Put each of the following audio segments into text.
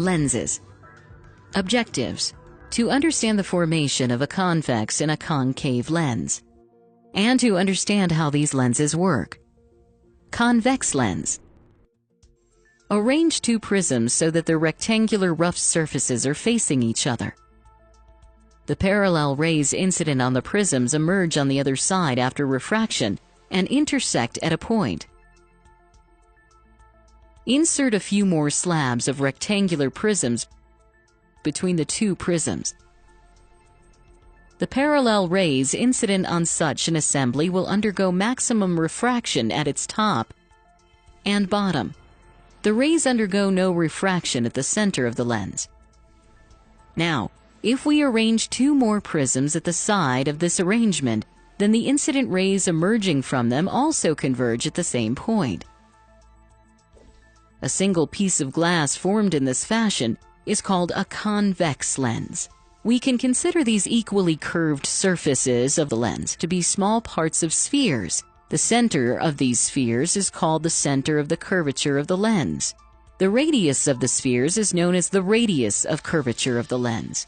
Lenses. Objectives: to understand the formation of a convex and a concave lens, and to understand how these lenses work. Convex lens. Arrange two prisms so that their rectangular rough surfaces are facing each other. The parallel rays incident on the prisms emerge on the other side after refraction and intersect at a point. Insert a few more slabs of rectangular prisms between the two prisms. The parallel rays incident on such an assembly will undergo maximum refraction at its top and bottom. The rays undergo no refraction at the center of the lens. Now, if we arrange two more prisms at the side of this arrangement, then the incident rays emerging from them also converge at the same point. A single piece of glass formed in this fashion is called a convex lens. We can consider these equally curved surfaces of the lens to be small parts of spheres. The center of these spheres is called the center of the curvature of the lens. The radius of the spheres is known as the radius of curvature of the lens.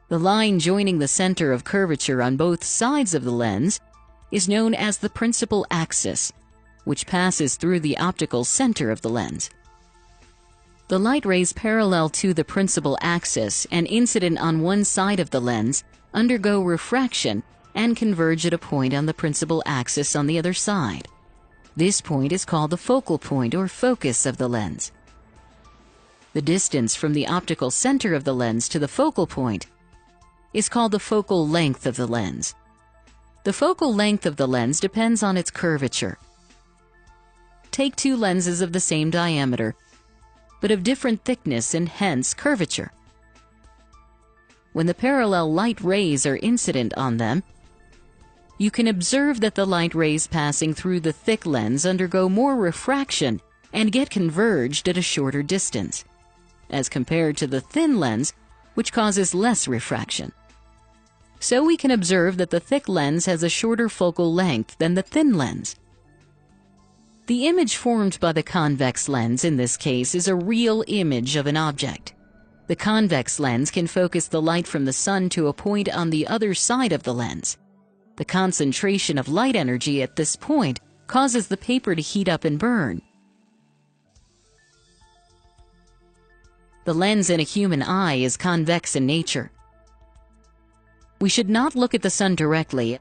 The line joining the center of curvature on both sides of the lens is known as the principal axis, which passes through the optical center of the lens. The light rays parallel to the principal axis and incident on one side of the lens undergo refraction and converge at a point on the principal axis on the other side. This point is called the focal point or focus of the lens. The distance from the optical center of the lens to the focal point is called the focal length of the lens. The focal length of the lens depends on its curvature. Take two lenses of the same diameter, but of different thickness and hence curvature. When the parallel light rays are incident on them, you can observe that the light rays passing through the thick lens undergo more refraction and get converged at a shorter distance, as compared to the thin lens, which causes less refraction. So we can observe that the thick lens has a shorter focal length than the thin lens. The image formed by the convex lens in this case is a real image of an object. The convex lens can focus the light from the sun to a point on the other side of the lens. The concentration of light energy at this point causes the paper to heat up and burn. The lens in a human eye is convex in nature. We should not look at the sun directly,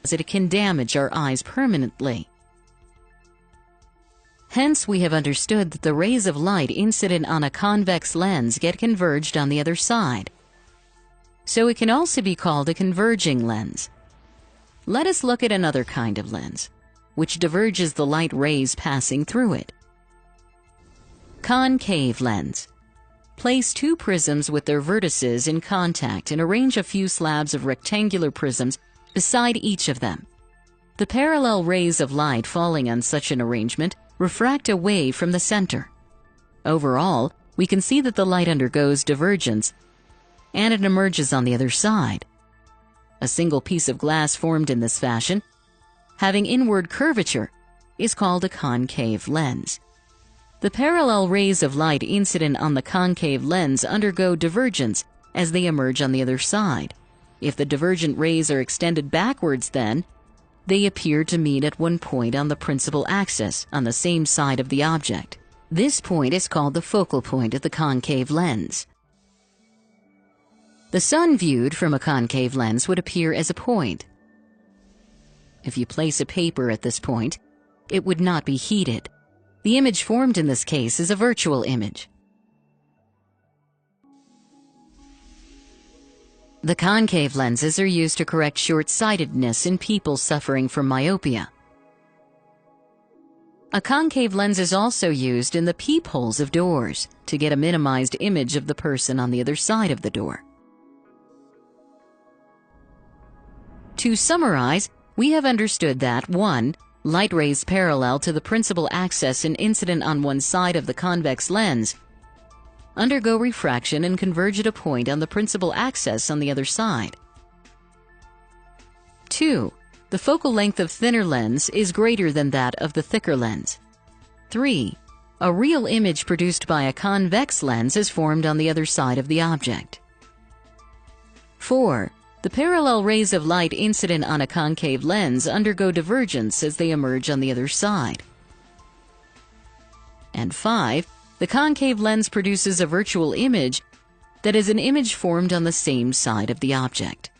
as it can damage our eyes permanently. Hence, we have understood that the rays of light incident on a convex lens get converged on the other side. So it can also be called a converging lens. Let us look at another kind of lens, which diverges the light rays passing through it. Concave lens. Place two prisms with their vertices in contact and arrange a few slabs of rectangular prisms beside each of them. The parallel rays of light falling on such an arrangement refract away from the center. Overall, we can see that the light undergoes divergence and it emerges on the other side. A single piece of glass formed in this fashion, having inward curvature, is called a concave lens. The parallel rays of light incident on the concave lens undergo divergence as they emerge on the other side. If the divergent rays are extended backwards, then they appear to meet at one point on the principal axis on the same side of the object. This point is called the focal point of the concave lens. The sun viewed from a concave lens would appear as a point. If you place a paper at this point, it would not be heated. The image formed in this case is a virtual image. The concave lenses are used to correct short-sightedness in people suffering from myopia. A concave lens is also used in the peepholes of doors to get a minimized image of the person on the other side of the door. To summarize, we have understood that 1. Light rays parallel to the principal axis and incident on one side of the convex lens undergo refraction and converge at a point on the principal axis on the other side. 2. The focal length of thinner lens is greater than that of the thicker lens. 3. A real image produced by a convex lens is formed on the other side of the object. 4. The parallel rays of light incident on a concave lens undergo divergence as they emerge on the other side. And 5. The concave lens produces a virtual image that is an image formed on the same side of the object.